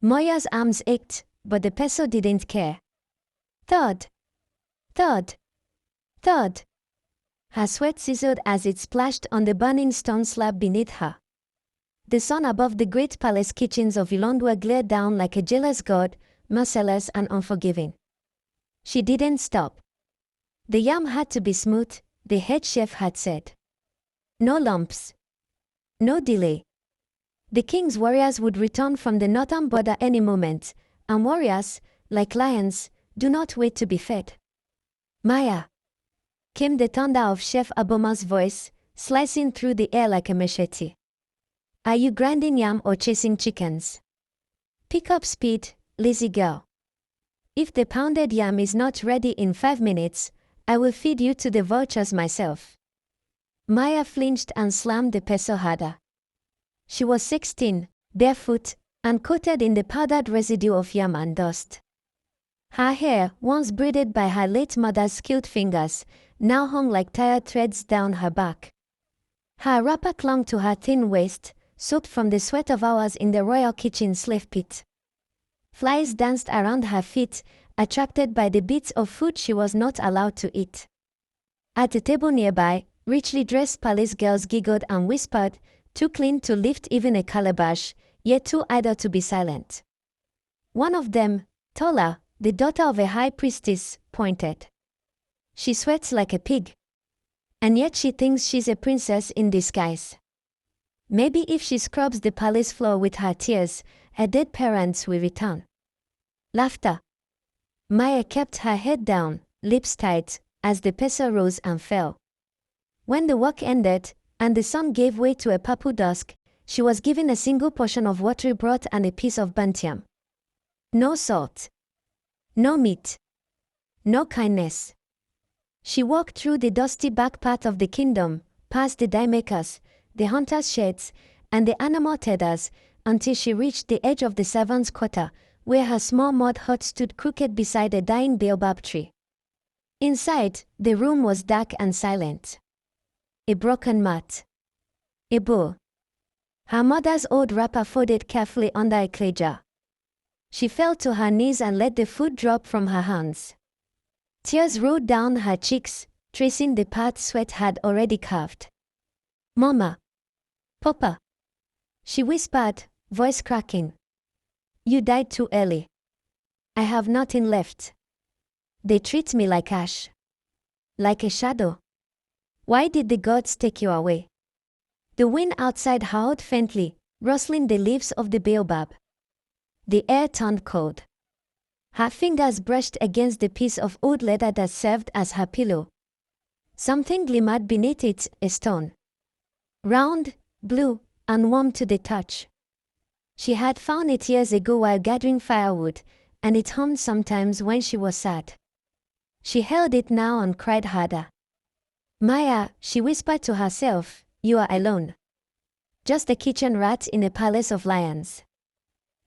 Moya's arms ached, but the peso didn't care. Thud. Thud. Thud. Her sweat sizzled as it splashed on the burning stone slab beneath her. The sun above the great palace kitchens of Ilondwa glared down like a jealous god, merciless and unforgiving. She didn't stop. The yam had to be smooth, the head chef had said. No lumps. No delay. The king's warriors would return from the northern border any moment, and warriors, like lions, do not wait to be fed. Maya! Came the thunder of Chef Aboma's voice, slicing through the air like a machete. Are you grinding yam or chasing chickens? Pick up speed, lazy girl. If the pounded yam is not ready in 5 minutes, I will feed you to the vultures myself. Maya flinched and slammed the peso harder. She was 16, barefoot, and coated in the powdered residue of yam and dust. Her hair, once braided by her late mother's skilled fingers, now hung like tired threads down her back. Her wrapper clung to her thin waist, soaked from the sweat of hours in the royal kitchen slave pit. Flies danced around her feet, attracted by the bits of food she was not allowed to eat. At a table nearby, richly dressed palace girls giggled and whispered, too clean to lift even a calabash, yet too idle to be silent. One of them, Tola, the daughter of a high priestess, pointed. She sweats like a pig. And yet she thinks she's a princess in disguise. Maybe if she scrubs the palace floor with her tears, her dead parents will return. Laughter. Maya kept her head down, lips tight, as the peso rose and fell. When the work ended, and the sun gave way to a purple dusk, she was given a single portion of watery broth and a piece of burnt yam. No salt. No meat. No kindness. She walked through the dusty back path of the kingdom, past the dye makers, the hunters' sheds, and the animal tethers, until she reached the edge of the servants' quarter, where her small mud hut stood crooked beside a dying baobab tree. Inside, the room was dark and silent. A broken mat. A bowl. Her mother's old wrapper folded carefully under a clay jar. She fell to her knees and let the food drop from her hands. Tears rolled down her cheeks, tracing the path sweat had already carved. Mama. Papa. She whispered, voice cracking. You died too early. I have nothing left. They treat me like ash. Like a shadow. Why did the gods take you away? The wind outside howled faintly, rustling the leaves of the baobab. The air turned cold. Her fingers brushed against the piece of old leather that served as her pillow. Something glimmered beneath it, a stone. Round, blue, and warm to the touch. She had found it years ago while gathering firewood, and it hummed sometimes when she was sad. She held it now and cried harder. Maya, she whispered to herself, you are alone. Just a kitchen rat in a palace of lions.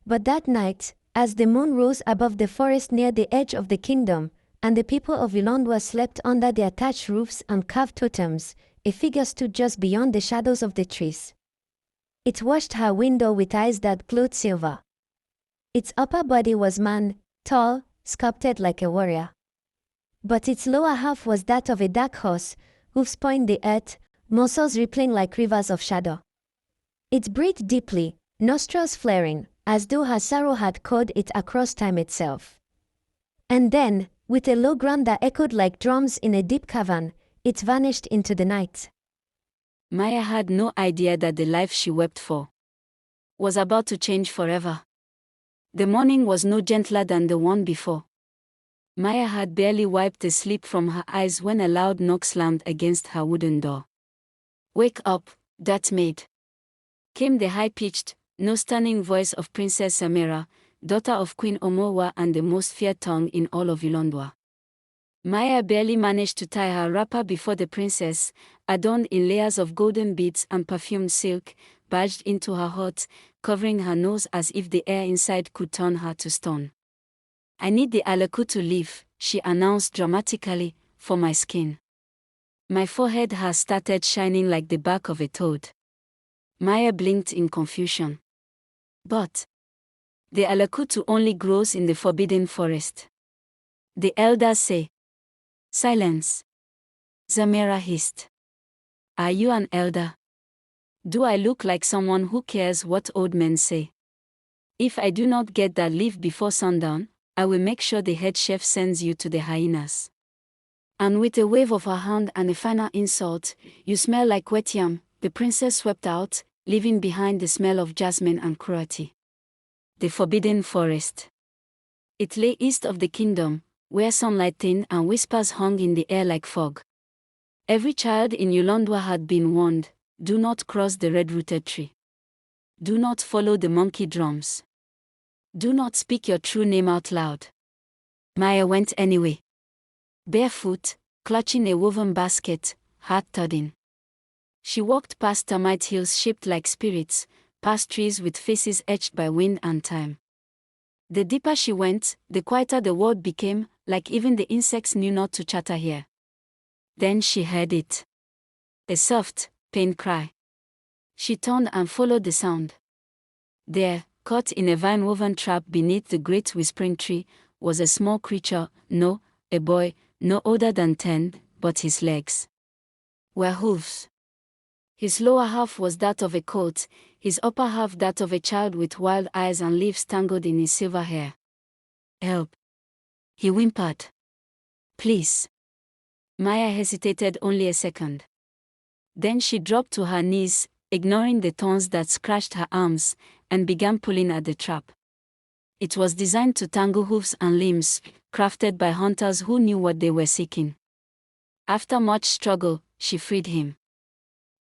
But that night, as the moon rose above the forest near the edge of the kingdom, and the people of Ilondwa slept under their thatched roofs and carved totems, a figure stood just beyond the shadows of the trees. It watched her window with eyes that glowed silver. Its upper body was man, tall, sculpted like a warrior. But its lower half was that of a dark horse, hoofs pawing the earth, muscles rippling like rivers of shadow. It breathed deeply, nostrils flaring, as though her sorrow had called it across time itself. And then, with a low groan that echoed like drums in a deep cavern, it vanished into the night. Maya had no idea that the life she wept for was about to change forever. The morning was no gentler than the one before. Maya had barely wiped the sleep from her eyes when a loud knock slammed against her wooden door. Wake up, that maid! Came the high-pitched, no-stunning voice of Princess Samira, daughter of Queen Omowa and the most feared tongue in all of Ilondwa. Maya barely managed to tie her wrapper before the princess, adorned in layers of golden beads and perfumed silk, barged into her hut, covering her nose as if the air inside could turn her to stone. I need the alaku to leave, she announced dramatically, for my skin. My forehead has started shining like the back of a toad. Maya blinked in confusion. But The alakutu only grows in the forbidden forest. The elders say. Silence. Zamira hissed. Are you an elder? Do I look like someone who cares what old men say? If I do not get that leaf before sundown, I will make sure the head chef sends you to the hyenas. And with a wave of her hand and a final insult, you smell like wet yam, the princess swept out, leaving behind the smell of jasmine and cruelty. The forbidden forest. It lay east of the kingdom, where sunlight thinned and whispers hung in the air like fog. Every child in Yolondwa had been warned, do not cross the red-rooted tree. Do not follow the monkey drums. Do not speak your true name out loud. Maya went anyway. Barefoot, clutching a woven basket, heart thudding. She walked past termite hills shaped like spirits, past trees with faces etched by wind and time. The deeper she went, the quieter the world became, like even the insects knew not to chatter here. Then she heard it. A soft, pained cry. She turned and followed the sound. There, caught in a vine-woven trap beneath the great whispering tree, was a small creature, a boy, no older than 10, but his legs were hooves. His lower half was that of a colt, his upper half that of a child with wild eyes and leaves tangled in his silver hair. Help! He whimpered. Please. Maya hesitated only a second. Then she dropped to her knees, ignoring the thorns that scratched her arms, and began pulling at the trap. It was designed to tangle hoofs and limbs, crafted by hunters who knew what they were seeking. After much struggle, she freed him.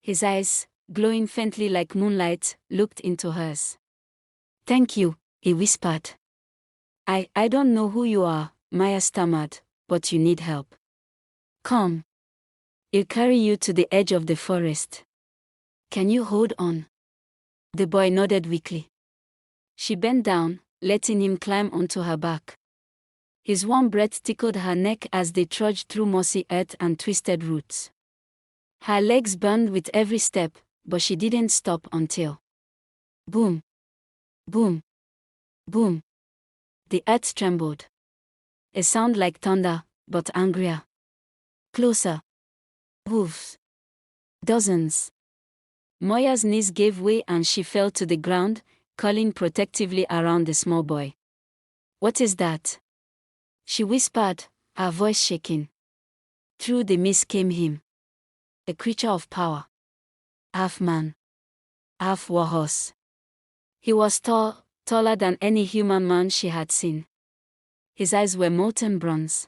His eyes, glowing faintly like moonlight, looked into hers. Thank you, he whispered. I don't know who you are, Maya stammered, but you need help. Come. I'll carry you to the edge of the forest. Can you hold on? The boy nodded weakly. She bent down, letting him climb onto her back. His warm breath tickled her neck as they trudged through mossy earth and twisted roots. Her legs burned with every step, but she didn't stop until. Boom! Boom! Boom! The earth trembled. A sound like thunder, but angrier. Closer. Hooves. Dozens. Moya's knees gave way and she fell to the ground, curling protectively around the small boy. What is that? She whispered, her voice shaking. Through the mist came him. A creature of power. Half man. Half warhorse. He was tall, taller than any human man she had seen. His eyes were molten bronze.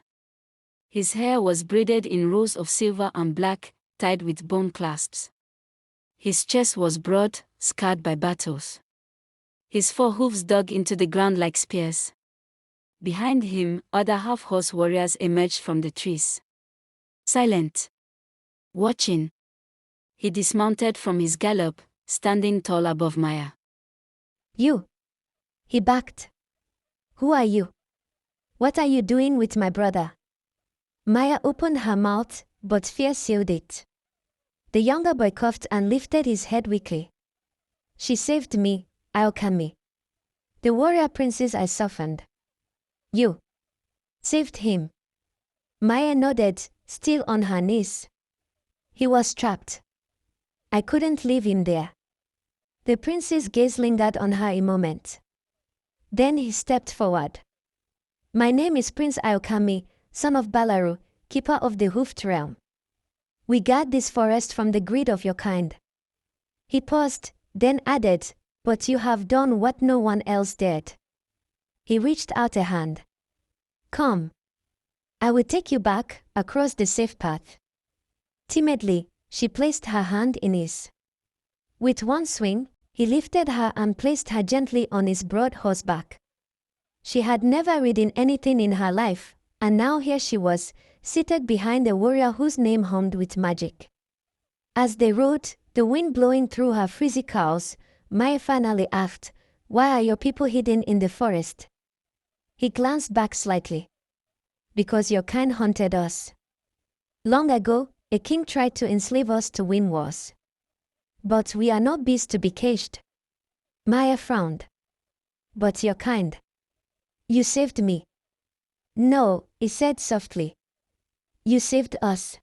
His hair was braided in rows of silver and black, tied with bone clasps. His chest was broad, scarred by battles. His 4 hooves dug into the ground like spears. Behind him, other half-horse warriors emerged from the trees. Silent. Watching. He dismounted from his gallop, standing tall above Maya. You. He backed. Who are you? What are you doing with my brother? Maya opened her mouth, but fear sealed it. The younger boy coughed and lifted his head weakly. She saved me, Aokami. The warrior princess I softened. You. Saved him. Maya nodded, still on her knees. He was trapped. I couldn't leave him there. The prince's gaze lingered on her a moment. Then he stepped forward. My name is Prince Aokami, son of Balaru, keeper of the Hoofed Realm. We guard this forest from the greed of your kind. He paused, then added, but you have done what no one else dared. He reached out a hand. Come. I will take you back, across the safe path. Timidly, she placed her hand in his. With one swing, he lifted her and placed her gently on his broad horseback. She had never ridden anything in her life, and now here she was, seated behind a warrior whose name hummed with magic. As they rode, the wind blowing through her frizzy curls, Maya finally asked, Why are your people hidden in the forest? He glanced back slightly. Because your kind hunted us. Long ago, a king tried to enslave us to win wars. But we are not beasts to be caged. Maya frowned. But you're kind. You saved me. No, he said softly. You saved us.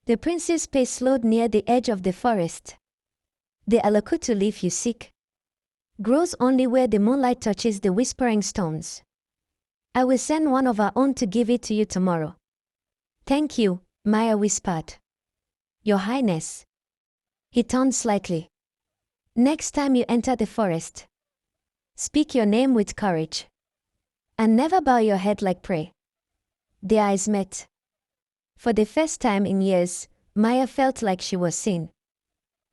The prince's pace slowed near the edge of the forest. The alakutu leaf you seek grows only where the moonlight touches the whispering stones. I will send one of our own to give it to you tomorrow. Thank you, Maya whispered. Your Highness. He turned slightly. Next time you enter the forest, speak your name with courage. And never bow your head like prey. Their eyes met. For the first time in years, Maya felt like she was seen.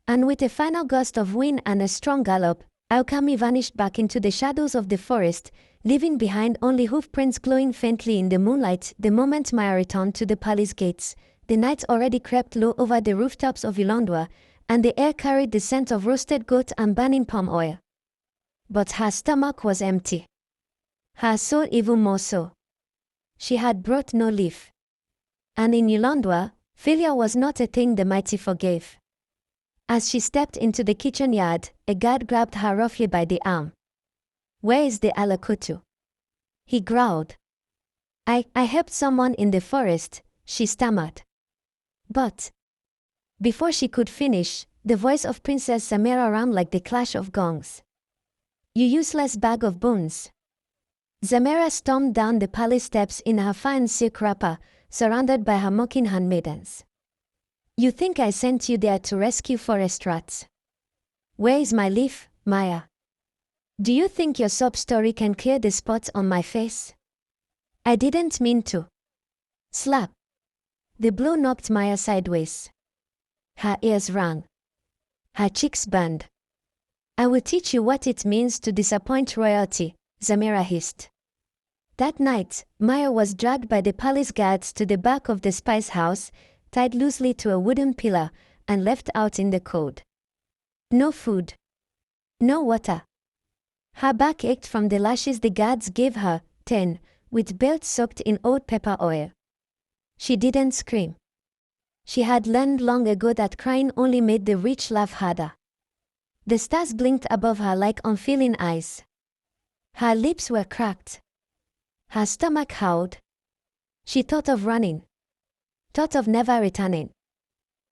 And with a final gust of wind and a strong gallop, Alchemy vanished back into the shadows of the forest, leaving behind only hoofprints glowing faintly in the moonlight. The moment Maya returned to the palace gates, the night already crept low over the rooftops of Ilondwa, and the air carried the scent of roasted goat and burning palm oil. But her stomach was empty. Her soul even more so. She had brought no leaf. And in Ilondwa, failure was not a thing the mighty forgave. As she stepped into the kitchen yard, a guard grabbed her roughly by the arm. Where is the alakutu? He growled. I helped someone in the forest, she stammered. But before she could finish, the voice of Princess Zamira rang like the clash of gongs. You useless bag of bones. Zamira stormed down the palace steps in her fine silk wrapper, surrounded by her mocking handmaidens. You think I sent you there to rescue forest rats? Where is my leaf, Maya? Do you think your sob story can clear the spots on my face? I didn't mean to. Slap. The blow knocked Maya sideways. Her ears rang. Her cheeks burned. I will teach you what it means to disappoint royalty, Zamira hissed. That night, Maya was dragged by the palace guards to the back of the spice house, tied loosely to a wooden pillar, and left out in the cold. No food. No water. Her back ached from the lashes the guards gave her, 10, with belts soaked in old pepper oil. She didn't scream. She had learned long ago that crying only made the rich laugh harder. The stars blinked above her like unfeeling eyes. Her lips were cracked. Her stomach howled. She thought of running. Thought of never returning.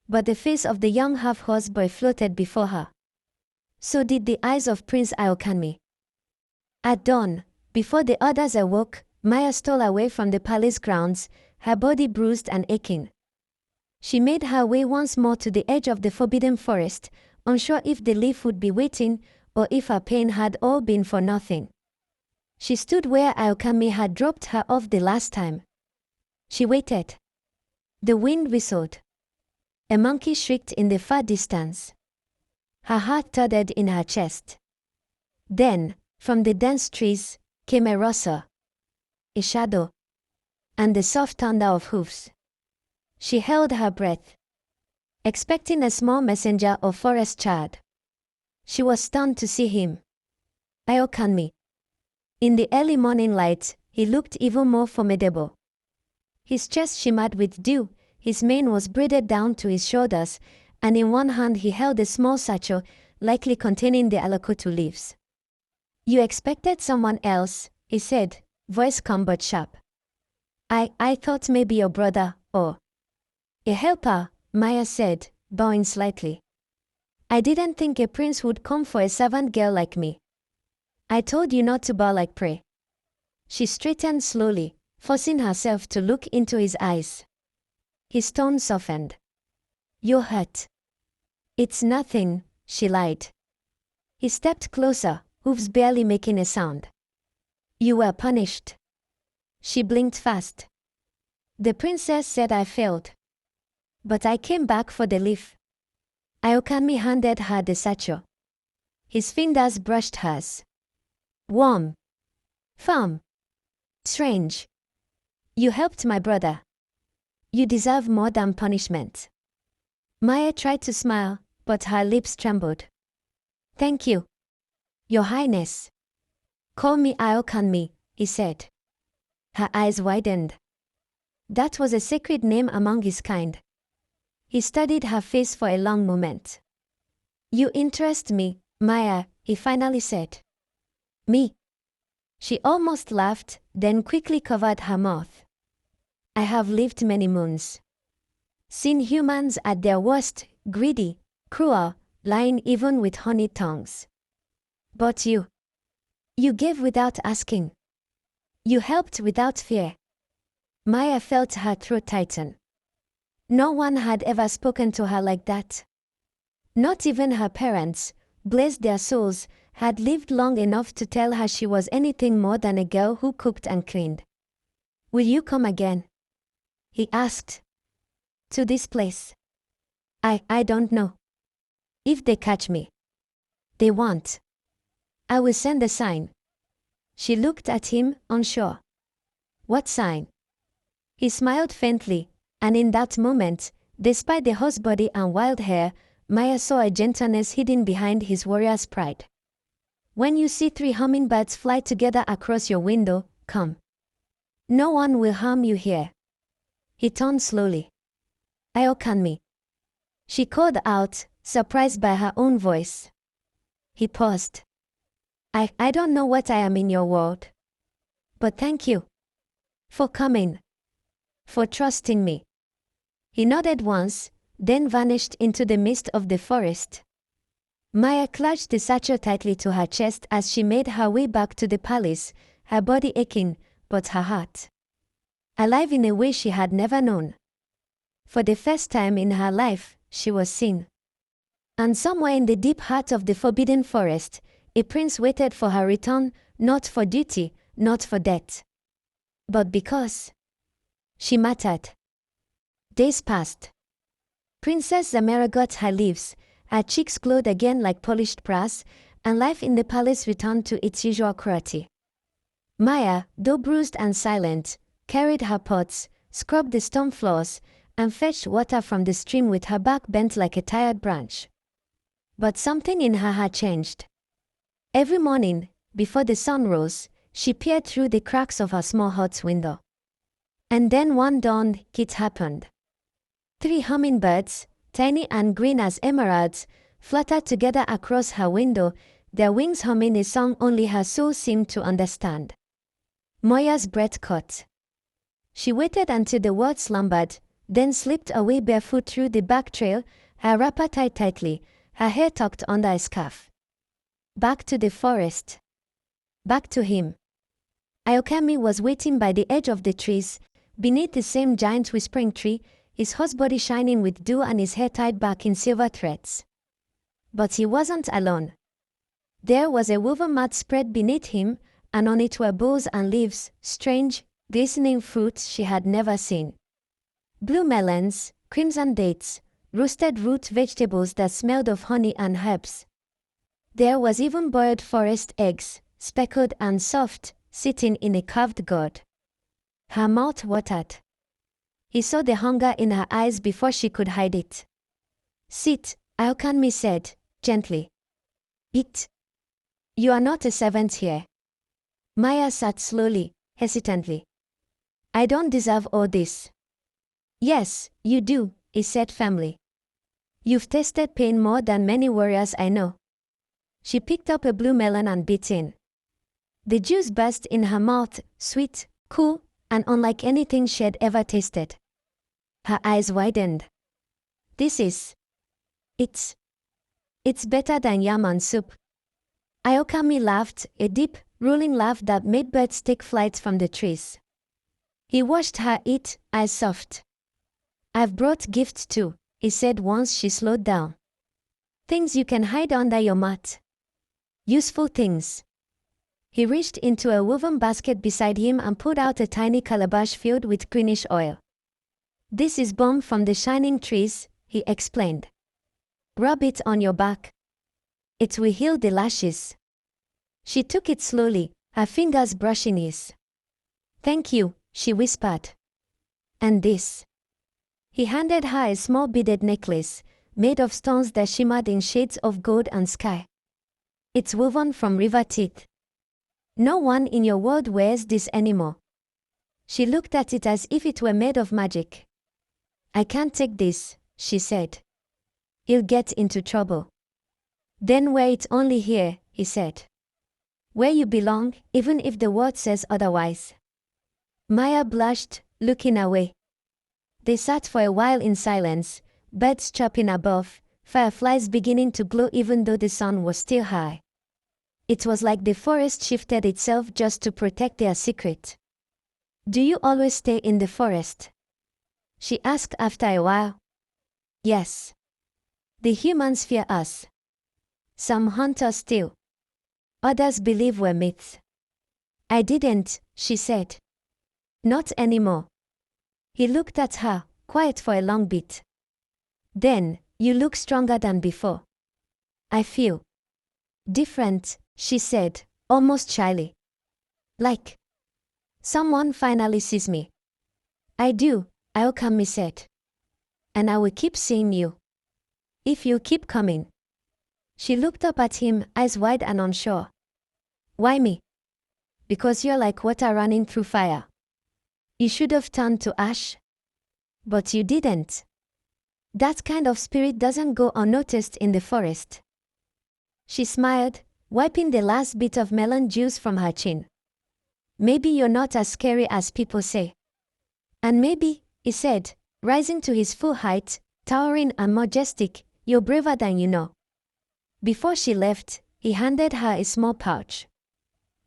But the face of the young half-horse boy floated before her. So did the eyes of Prince Aokanmi. At dawn, before the others awoke, Maya stole away from the palace grounds, her body bruised and aching. She made her way once more to the edge of the forbidden forest, unsure if the leaf would be waiting, or if her pain had all been for nothing. She stood where Aokami had dropped her off the last time. She waited. The wind whistled. A monkey shrieked in the far distance. Her heart thudded in her chest. Then, from the dense trees, came a rustle, a shadow, and the soft thunder of hoofs. She held her breath, expecting a small messenger or forest child. She was stunned to see him. Aokanmi. In the early morning light, he looked even more formidable. His chest shimmered with dew, his mane was braided down to his shoulders, and in one hand he held a small satchel, likely containing the alakutu leaves. You expected someone else, he said, voice calm but sharp. I thought maybe your brother, or a helper, Maya said, bowing slightly. I didn't think a prince would come for a servant girl like me. I told you not to bow like prey. She straightened slowly, forcing herself to look into his eyes. His tone softened. You're hurt. It's nothing, she lied. He stepped closer, hooves barely making a sound. You were punished. She blinked fast. The princess said I failed. But I came back for the leaf. Aokanmi handed her the satchel. His fingers brushed hers. Warm. Firm. Strange. You helped my brother. You deserve more than punishment. Maya tried to smile, but her lips trembled. Thank you. Your Highness. Call me Aokanmi, he said. Her eyes widened. That was a sacred name among his kind. He studied her face for a long moment. You interest me, Maya, he finally said. Me? She almost laughed, then quickly covered her mouth. I have lived many moons. Seen humans at their worst, greedy, cruel, lying even with honey tongues. But you gave without asking. You helped without fear. Maya felt her throat tighten. No one had ever spoken to her like that. Not even her parents, bless their souls, had lived long enough to tell her she was anything more than a girl who cooked and cleaned. Will you come again? He asked. To this place? I don't know. If they catch me. They won't. I will send a sign. She looked at him, unsure. What sign? He smiled faintly, and in that moment, despite the horse body and wild hair, Maya saw a gentleness hidden behind his warrior's pride. When you see 3 hummingbirds fly together across your window, come. No one will harm you here. He turned slowly. Ayokanmi. She called out, surprised by her own voice. He paused. I don't know what I am in your world. But thank you. For coming. For trusting me. He nodded once, then vanished into the mist of the forest. Maya clutched the satchel tightly to her chest as she made her way back to the palace, her body aching, but her heart alive in a way she had never known. For the first time in her life, she was seen. And somewhere in the deep heart of the forbidden forest, a prince waited for her return, not for duty, not for death, but because she mattered. Days passed. Princess Zamera got her leaves, her cheeks glowed again like polished brass, and life in the palace returned to its usual cruelty. Maya, though bruised and silent, carried her pots, scrubbed the stone floors, and fetched water from the stream with her back bent like a tired branch. But something in her had changed. Every morning, before the sun rose, she peered through the cracks of her small hut's window. And then one dawn, it happened. 3 hummingbirds, tiny and green as emeralds, fluttered together across her window, their wings humming a song only her soul seemed to understand. Moya's breath caught. She waited until the world slumbered, then slipped away barefoot through the back trail, her wrapper tied tightly, her hair tucked under a scarf. Back to the forest. Back to him. Ayokami was waiting by the edge of the trees, beneath the same giant whispering tree, his horse body shining with dew and his hair tied back in silver threads. But he wasn't alone. There was a woven mat spread beneath him, and on it were boughs and leaves, strange, glistening fruits she had never seen. Blue melons, crimson dates, roasted root vegetables that smelled of honey and herbs. There was even boiled forest eggs, speckled and soft, sitting in a carved gourd. Her mouth watered. He saw the hunger in her eyes before she could hide it. Sit, Ayokami said, gently. Eat. You are not a servant here. Maya sat slowly, hesitantly. I don't deserve all this. Yes, you do, he said firmly. You've tasted pain more than many warriors I know. She picked up a blue melon and bit in. The juice burst in her mouth, sweet, cool, and unlike anything she had ever tasted. Her eyes widened. It's better than yam and soup. Ayokami laughed, a deep, rolling laugh that made birds take flight from the trees. He watched her eat, eyes soft. I've brought gifts too, he said once she slowed down. Things you can hide under your mat. Useful things. He reached into a woven basket beside him and pulled out a tiny calabash filled with greenish oil. This is balm from the shining trees, he explained. Rub it on your back. It will heal the lashes. She took it slowly, her fingers brushing his. Thank you, she whispered. And this. He handed her a small beaded necklace, made of stones that shimmered in shades of gold and sky. It's woven from river teeth. No one in your world wears this anymore. She looked at it as if it were made of magic. I can't take this, she said. You'll get into trouble. Then wear it only here, he said. Where you belong, even if the world says otherwise. Maya blushed, looking away. They sat for a while in silence, birds chirping above, fireflies beginning to glow even though the sun was still high. It was like the forest shifted itself just to protect their secret. Do you always stay in the forest? She asked after a while. Yes. The humans fear us. Some hunt us still. Others believe we're myths. I didn't, she said. Not anymore. He looked at her, quiet for a long bit. Then, you look stronger than before. I feel different, she said, almost shyly. Like someone finally sees me. I do, Aokami said. And I will keep seeing you. If you keep coming. She looked up at him, eyes wide and unsure. Why me? Because you're like water running through fire. You should have turned to ash. But you didn't. That kind of spirit doesn't go unnoticed in the forest. She smiled, wiping the last bit of melon juice from her chin. Maybe you're not as scary as people say. And maybe, he said, rising to his full height, towering and majestic, you're braver than you know. Before she left, he handed her a small pouch.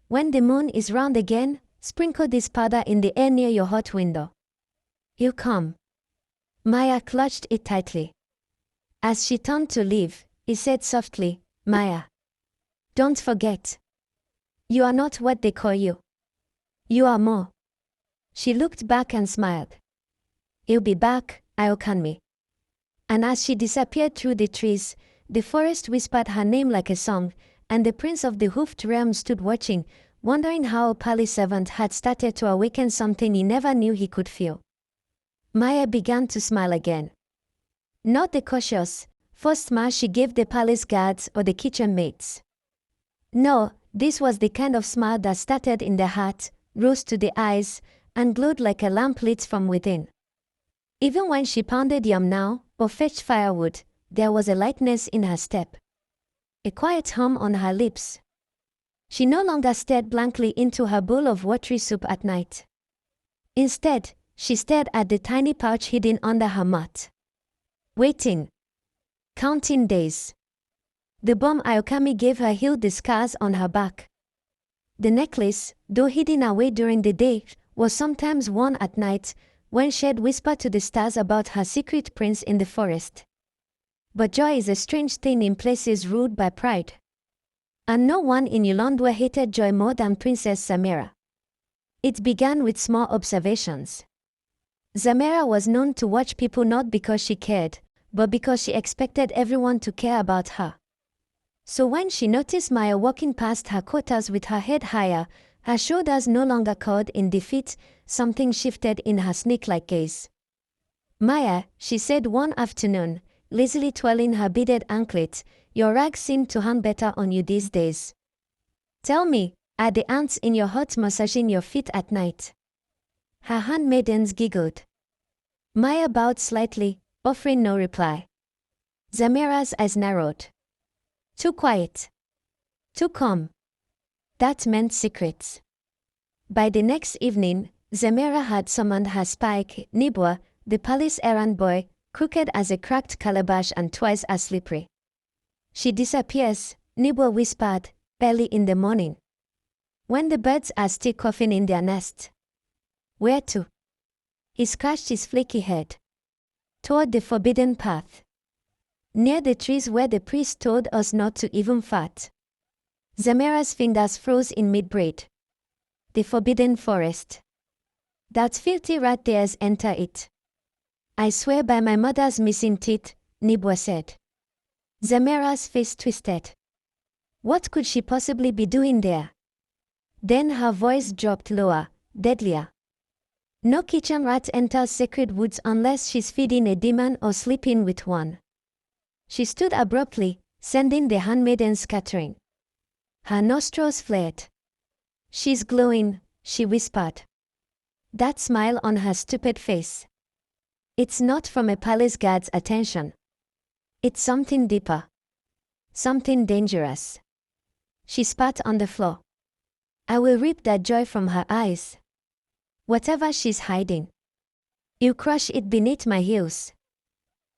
When the moon is round again, sprinkle this powder in the air near your hot window. He'll come. Maya clutched it tightly. As she turned to leave, he said softly, Maya. Don't forget. You are not what they call you. You are more. She looked back and smiled. He'll be back, Aokami. And as she disappeared through the trees, the forest whispered her name like a song, and the prince of the hoofed realm stood watching, wondering how a palace servant had started to awaken something he never knew he could feel. Maya began to smile again. Not the cautious, forced smile she gave the palace guards or the kitchen maids. No, this was the kind of smile that started in the heart, rose to the eyes, and glowed like a lamp lit from within. Even when she pounded yam now, or fetched firewood, there was a lightness in her step. A quiet hum on her lips. She no longer stared blankly into her bowl of watery soup at night. Instead, she stared at the tiny pouch hidden under her mat. Waiting. Counting days. The bomb Aokami gave her healed the scars on her back. The necklace, though hidden away during the day, was sometimes worn at night, when she'd whisper to the stars about her secret prince in the forest. But joy is a strange thing in places ruled by pride. And no one in Yolondwa hated joy more than Princess Zamira. It began with small observations. Zamira was known to watch people not because she cared, but because she expected everyone to care about her. So when she noticed Maya walking past her quarters with her head higher, her shoulders no longer cowed in defeat, something shifted in her snake-like gaze. Maya, she said one afternoon, lazily twirling her beaded anklet, your rags seem to hang better on you these days. Tell me, are the ants in your hut massaging your feet at night? Her handmaidens giggled. Maya bowed slightly, offering no reply. Zamira's eyes narrowed. Too quiet. Too calm. That meant secrets. By the next evening, Zamira had summoned her spike, Nibwa, the palace errand boy, crooked as a cracked calabash and twice as slippery. She disappears, Nibwa whispered, early in the morning. When the birds are still coughing in their nest. Where to? He scratched his flaky head. Toward the forbidden path. Near the trees where the priest told us not to even fart. Zamira's fingers froze in mid-braid. The forbidden forest. That filthy rat dares enter it. I swear by my mother's missing teeth, Nibwa said. Zamira's face twisted. What could she possibly be doing there? Then her voice dropped lower, deadlier. No kitchen rat enters sacred woods unless she's feeding a demon or sleeping with one. She stood abruptly, sending the handmaidens scattering. Her nostrils flared. She's glowing, she whispered. That smile on her stupid face. It's not from a palace guard's attention. It's something deeper. Something dangerous. She spat on the floor. I will rip that joy from her eyes. Whatever she's hiding, you crush it beneath my heels.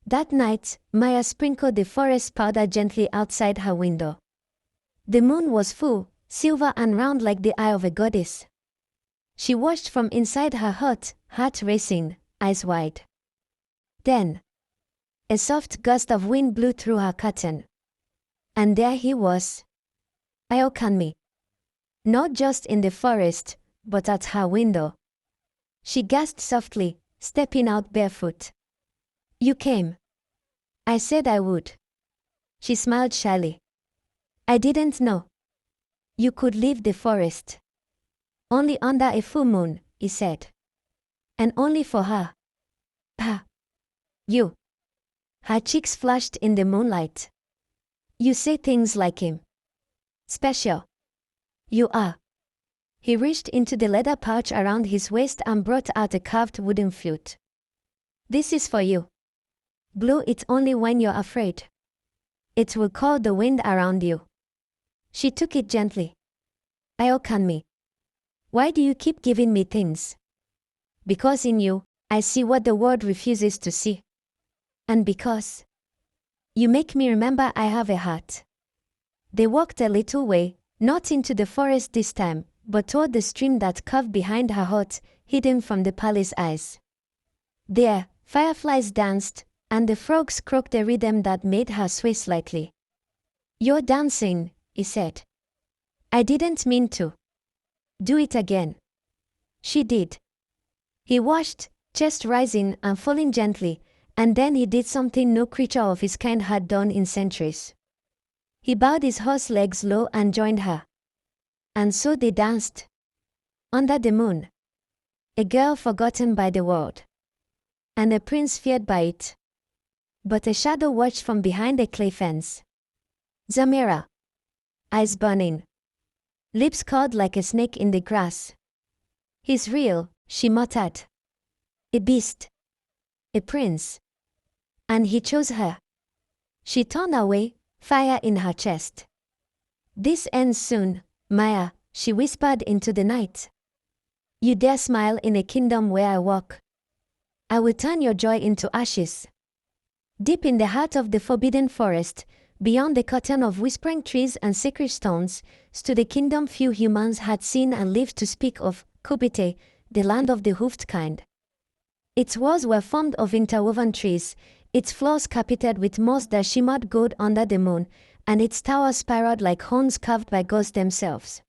That night, Maya sprinkled the forest powder gently outside her window. The moon was full, silver and round like the eye of a goddess. She watched from inside her hut, heart racing, eyes wide. Then, a soft gust of wind blew through her curtain. And there he was. Ayokanmi. Not just in the forest, but at her window. She gasped softly, stepping out barefoot. You came. I said I would. She smiled shyly. I didn't know. You could leave the forest. Only under a full moon, he said. And only for her. Ha. You. Her cheeks flashed in the moonlight. You say things like him. Special. You are. He reached into the leather pouch around his waist and brought out a carved wooden flute. This is for you. Blow it only when you're afraid. It will call the wind around you. She took it gently. Ayokanmi. Why do you keep giving me things? Because in you, I see what the world refuses to see. And because you make me remember I have a heart. They walked a little way, not into the forest this time, but toward the stream that curved behind her hut, hidden from the palace eyes. There, fireflies danced, and the frogs croaked a rhythm that made her sway slightly. You're dancing, he said. I didn't mean to. Do it again. She did. He watched, chest rising and falling gently, and then he did something no creature of his kind had done in centuries. He bowed his horse legs low and joined her. And so they danced. Under the moon. A girl forgotten by the world. And a prince feared by it. But a shadow watched from behind a clay fence. Zamira. Eyes burning. Lips curled like a snake in the grass. He's real, she muttered. A beast. A prince. And he chose her. She turned away, fire in her chest. This ends soon, Maya, she whispered into the night. You dare smile in a kingdom where I walk. I will turn your joy into ashes. Deep in the heart of the forbidden forest, beyond the curtain of whispering trees and sacred stones, stood a kingdom few humans had seen and lived to speak of, Kubite, the land of the hoofed kind. Its walls were formed of interwoven trees, its floors carpeted with moss that shimmered gold under the moon, and its towers spiraled like horns carved by gods themselves.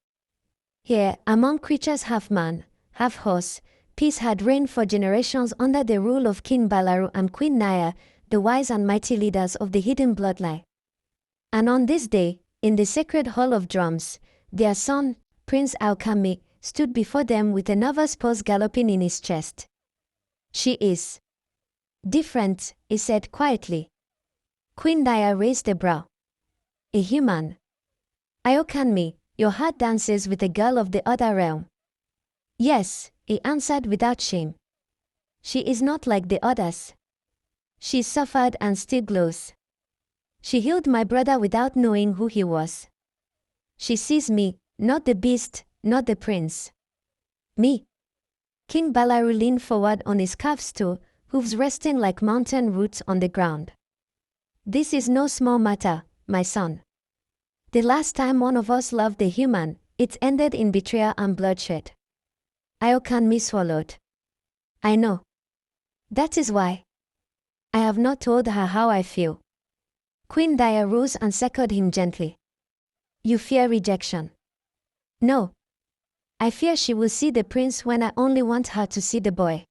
Here, among creatures half man, half horse, peace had reigned for generations under the rule of King Balaru and Queen Naya, the wise and mighty leaders of the hidden bloodline. And on this day, in the sacred hall of drums, their son, Prince Aokami, stood before them with a nervous pulse galloping in his chest. She is different, he said quietly. Queen Naya raised a brow. A human. Ayokanmi, your heart dances with a girl of the other realm. Yes, he answered without shame. She is not like the others. She suffered and still glows. She healed my brother without knowing who he was. She sees me, not the beast, not the prince. Me. King Balaru leaned forward on his carved stool, hooves resting like mountain roots on the ground. This is no small matter, my son. The last time one of us loved a human, it ended in betrayal and bloodshed. Ayokanmi swallowed. I know. That is why. I have not told her how I feel. Queen Daya rose and seconded him gently. You fear rejection. No. I fear she will see the prince when I only want her to see the boy.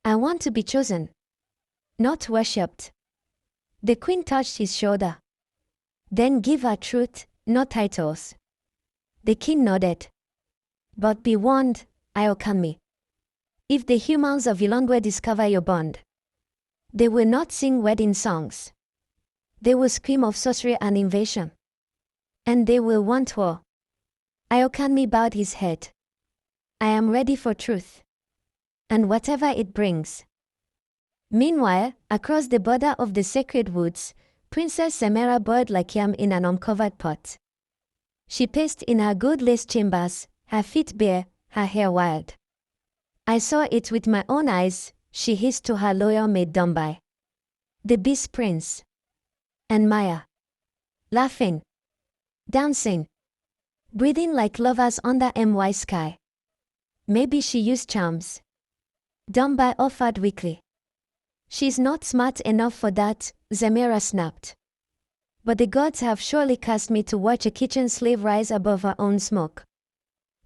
I want to be chosen. Not worshipped. The queen touched his shoulder. Then give her truth, not titles. The king nodded. But be warned, Ayokanmi. If the humans of Ilongwe discover your bond, they will not sing wedding songs. They will scream of sorcery and invasion. And they will want war. Ayokanmi bowed his head. I am ready for truth. And whatever it brings. Meanwhile, across the border of the sacred woods, Princess Semera boiled like yam in an uncovered pot. She paced in her gold-laced chambers, her feet bare, her hair wild. I saw it with my own eyes, she hissed to her loyal maid Dombai. The Beast Prince. And Maya. Laughing. Dancing. Breathing like lovers under my sky. Maybe she used charms. Dombai offered weakly. She's not smart enough for that, Zamira snapped. But the gods have surely cast me to watch a kitchen slave rise above her own smoke.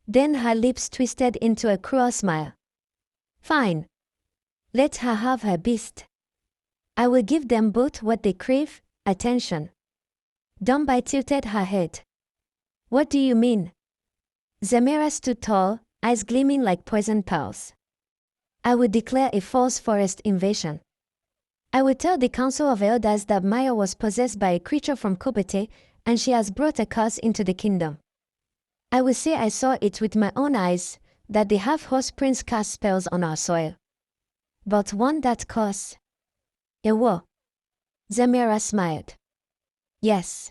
Then her lips twisted into a cruel smile. Fine. Let her have her beast. I will give them both what they crave, attention. Dombai tilted her head. What do you mean? Zamira stood tall, eyes gleaming like poison pearls. I will declare a false forest invasion. I will tell the Council of Elders that Maya was possessed by a creature from Kobete, and she has brought a curse into the kingdom. I will say I saw it with my own eyes, that the half-horse prince cast spells on our soil. But won't that cause a war? Zamira smiled. Yes.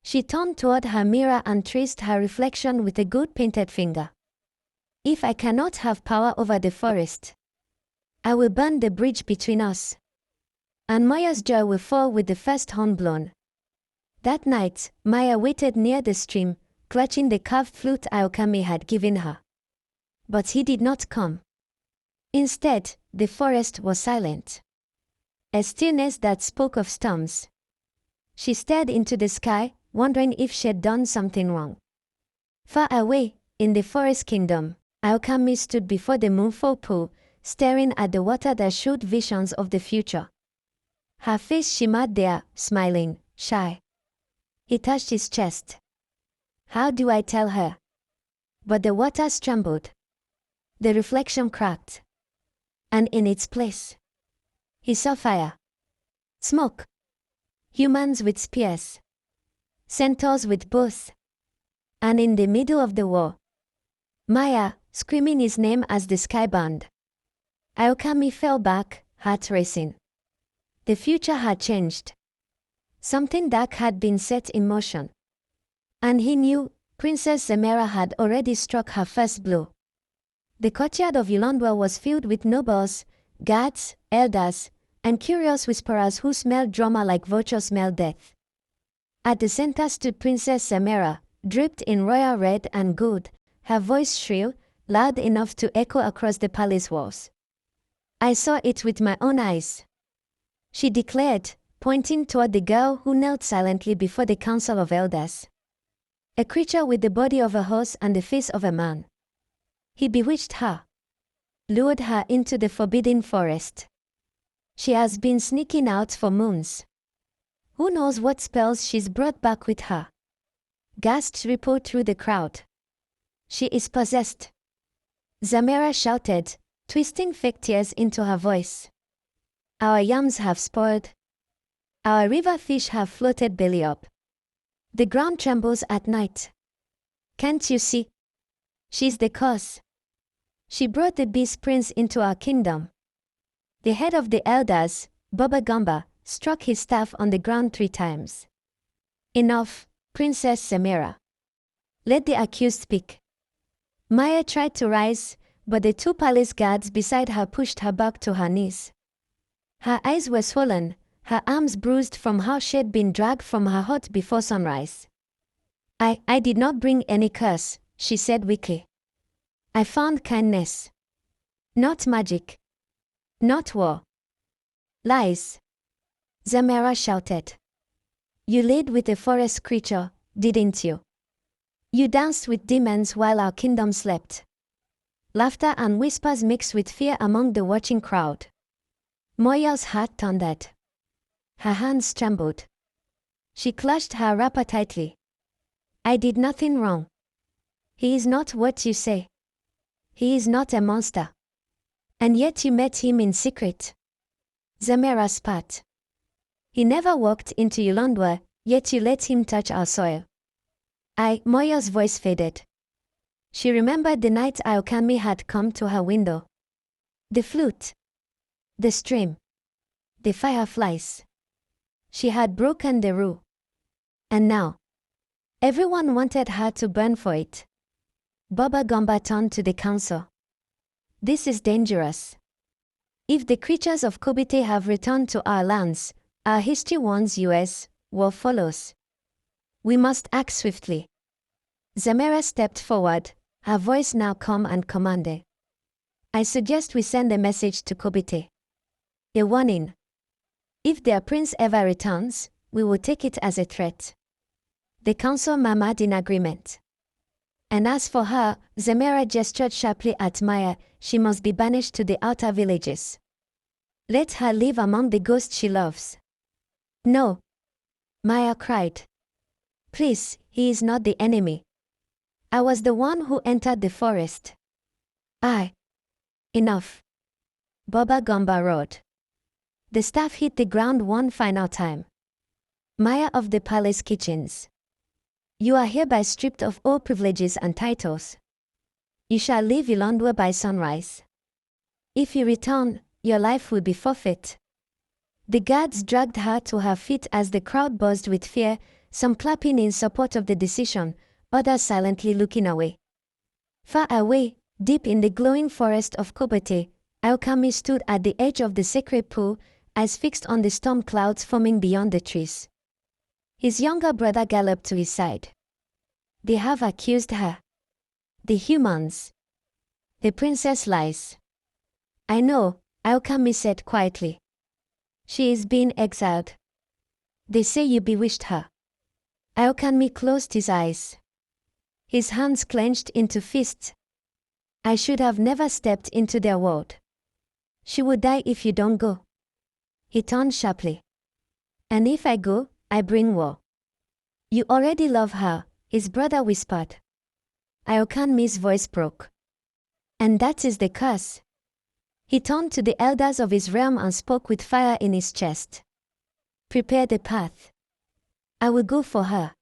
She turned toward her mirror and traced her reflection with a good painted finger. If I cannot have power over the forest, I will burn the bridge between us. And Maya's joy will fall with the first horn blown. That night, Maya waited near the stream, clutching the carved flute Aokami had given her. But he did not come. Instead, the forest was silent. A stillness that spoke of storms. She stared into the sky, wondering if she had done something wrong. Far away, in the forest kingdom, Aokami stood before the moonful pool, staring at the water that showed visions of the future. Her face shimmered there, smiling, shy. He touched his chest. How do I tell her? But the waters trembled. The reflection cracked. And in its place, he saw fire. Smoke. Humans with spears. Centaurs with bows. And in the middle of the war, Maya, screaming his name as the sky burned. Aokami fell back, heart racing. The future had changed. Something dark had been set in motion. And he knew, Princess Zamira had already struck her first blow. The courtyard of Yolandwa was filled with nobles, guards, elders, and curious whisperers who smelled drama like vultures smell death. At the center stood Princess Zamira, draped in royal red and gold, her voice shrill, loud enough to echo across the palace walls. I saw it with my own eyes, she declared, pointing toward the girl who knelt silently before the Council of Elders. A creature with the body of a horse and the face of a man. He bewitched her, lured her into the forbidden forest. She has been sneaking out for moons. Who knows what spells she's brought back with her? Gasps rippled through the crowd. She is possessed. Zamira shouted, twisting fake tears into her voice. Our yams have spoiled. Our river fish have floated belly up. The ground trembles at night. Can't you see? She's the cause. She brought the Beast Prince into our kingdom. The head of the elders, Baba Gamba, struck his staff on the ground 3 times. Enough, Princess Zamira. Let the accused speak. Maya tried to rise, but the 2 palace guards beside her pushed her back to her knees. Her eyes were swollen, her arms bruised from how she had been dragged from her hut before sunrise. I did not bring any curse, she said weakly. I found kindness. Not magic. Not war. Lies. Zamira shouted. You laid with a forest creature, didn't you? You danced with demons while our kingdom slept. Laughter and whispers mixed with fear among the watching crowd. Moya's heart thundered. Her hands trembled. She clutched her wrapper tightly. I did nothing wrong. He is not what you say. He is not a monster. And yet you met him in secret. Zamira spat. He never walked into Yolandwa, yet you let him touch our soil. Moya's voice faded. She remembered the night Aokami had come to her window. The flute. The stream. The fireflies. She had broken the rule. And now, everyone wanted her to burn for it. Baba Gamba turned to the council. This is dangerous. If the creatures of Kobite have returned to our lands, our history warns us, war follows. We must act swiftly. Zamera stepped forward, her voice now calm and commanding. I suggest we send a message to Kobite. A warning. If their prince ever returns, we will take it as a threat. The council murmured in agreement. And as for her, Zamera gestured sharply at Maya, she must be banished to the outer villages. Let her live among the ghosts she loves. No. Maya cried. Please, he is not the enemy. I was the one who entered the forest. Enough. Baba Gamba roared. The staff hit the ground one final time. Maya of the palace kitchens. You are hereby stripped of all privileges and titles. You shall leave Ilondwe by sunrise. If you return, your life will be forfeit. The guards dragged her to her feet as the crowd buzzed with fear, some clapping in support of the decision, others silently looking away. Far away, deep in the glowing forest of Kobite, Alkami stood at the edge of the sacred pool, eyes fixed on the storm clouds forming beyond the trees. His younger brother galloped to his side. They have accused her. The humans. The princess lies. I know, Alkami said quietly. She is being exiled. They say you bewitched her. Alkami closed his eyes. His hands clenched into fists. I should have never stepped into their world. She would die if you don't go. He turned sharply. And if I go, I bring war. You already love her, his brother whispered. Alkami's voice broke. And that is the curse. He turned to the elders of his realm and spoke with fire in his chest. Prepare the path. I will go for her.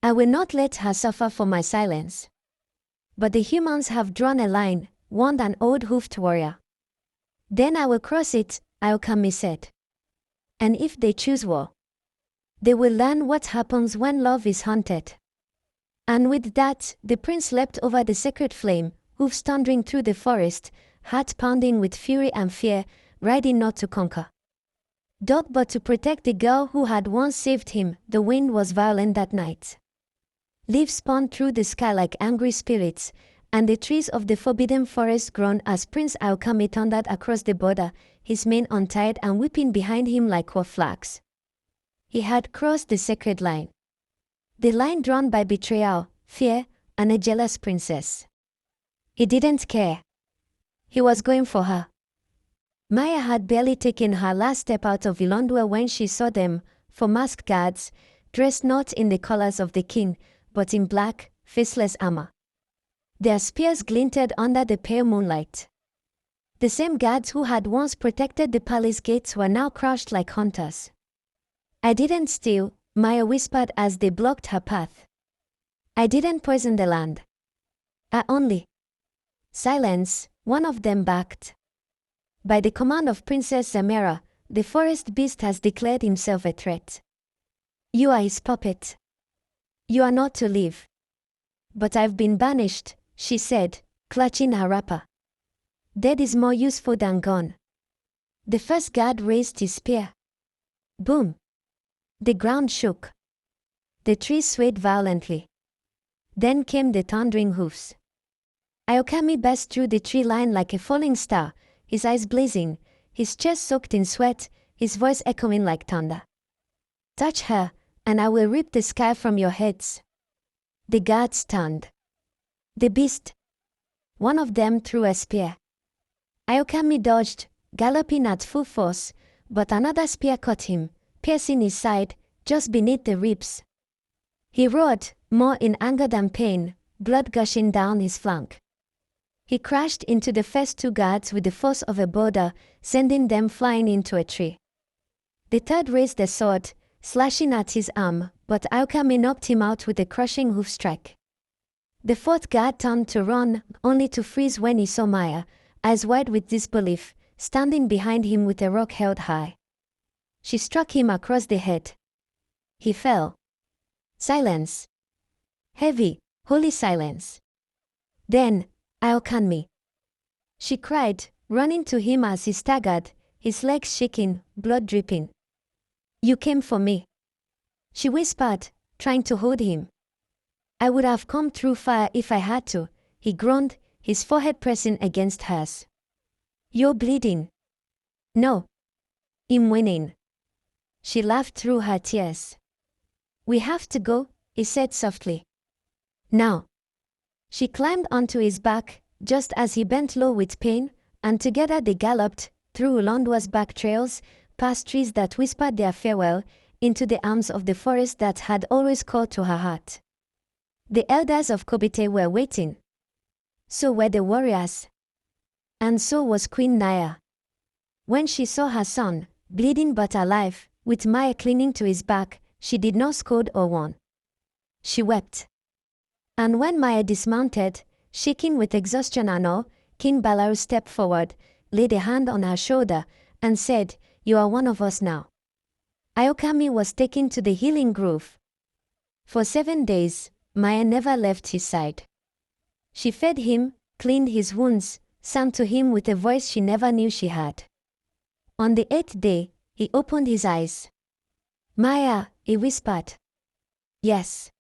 I will not let her suffer for my silence. But the humans have drawn a line, warned an old hoofed warrior. Then I will cross it, Alkami said. And if they choose war, they will learn what happens when love is haunted. And with that, the prince leapt over the sacred flame, hoofs thundering through the forest, heart pounding with fury and fear, riding not to conquer. But to protect the girl who had once saved him. The wind was violent that night. Leaves spun through the sky like angry spirits, and the trees of the forbidden forest groaned as Prince Alkami thundered across the border, his mane untied and whipping behind him like war flags. He had crossed the sacred line. The line drawn by betrayal, fear, and a jealous princess. He didn't care. He was going for her. Maya had barely taken her last step out of Ilondwe when she saw them, four masked guards, dressed not in the colors of the king, but in black, faceless armor. Their spears glinted under the pale moonlight. The same guards who had once protected the palace gates were now crouched like hunters. I didn't steal, Maya whispered as they blocked her path. I didn't poison the land. I only. Silence, one of them barked. By the command of Princess Zamera, the forest beast has declared himself a threat. You are his puppet. You are not to leave. But I've been banished, she said, clutching her wrapper. Dead is more useful than gone. The first guard raised his spear. Boom! The ground shook. The trees swayed violently. Then came the thundering hoofs. Ayokami burst through the tree line like a falling star, his eyes blazing, his chest soaked in sweat, his voice echoing like thunder. Touch her, and I will rip the sky from your heads. The guards turned. The beast. One of them threw a spear. Ayokami dodged, galloping at full force, but another spear caught him, piercing his side, just beneath the ribs. He roared, more in anger than pain, blood gushing down his flank. He crashed into the first two guards with the force of a boulder, sending them flying into a tree. The third raised a sword, slashing at his arm, but Ayokami knocked him out with a crushing hoof strike. The fourth guard turned to run, only to freeze when he saw Maya, eyes wide with disbelief, standing behind him with a rock held high. She struck him across the head. He fell. Silence. Heavy, holy silence. Then, Aokan me. She cried, running to him as he staggered, his legs shaking, blood dripping. You came for me. She whispered, trying to hold him. I would have come through fire if I had to, he groaned, his forehead pressing against hers. You're bleeding. No. I'm winning. She laughed through her tears. We have to go, he said softly. Now. She climbed onto his back, just as he bent low with pain, and together they galloped, through Ulondo's back trails, past trees that whispered their farewell, into the arms of the forest that had always called to her heart. The elders of Kobite were waiting. So were the warriors. And so was Queen Naya. When she saw her son, bleeding but alive, with Maya clinging to his back, she did not scold or warn. She wept. And when Maya dismounted, shaking with exhaustion and awe, King Balaru stepped forward, laid a hand on her shoulder, and said, You are one of us now. Ayokami was taken to the healing grove. For 7 days, Maya never left his side. She fed him, cleaned his wounds, sang to him with a voice she never knew she had. On the 8th day, he opened his eyes. Maya, he whispered. Yes.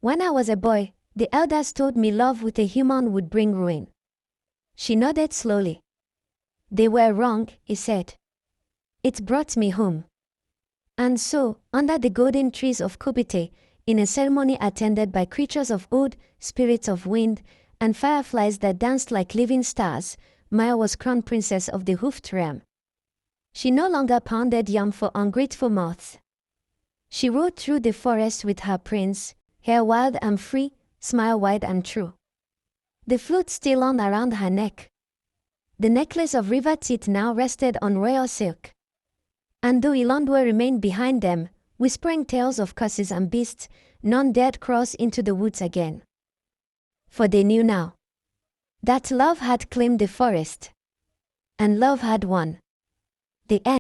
When I was a boy, the elders told me love with a human would bring ruin. She nodded slowly. They were wrong, he said. It brought me home. And so, under the golden trees of Kobite, in a ceremony attended by creatures of wood, spirits of wind, and fireflies that danced like living stars, Maya was crowned princess of the hoofed ram. She no longer pounded yam for ungrateful moths. She rode through the forest with her prince, hair wild and free, smile wide and true. The flute still hung around her neck. The necklace of river teeth now rested on royal silk. And though Ilondwe remained behind them, whispering tales of curses and beasts, none dared cross into the woods again. For they knew now that love had claimed the forest. And love had won. The end.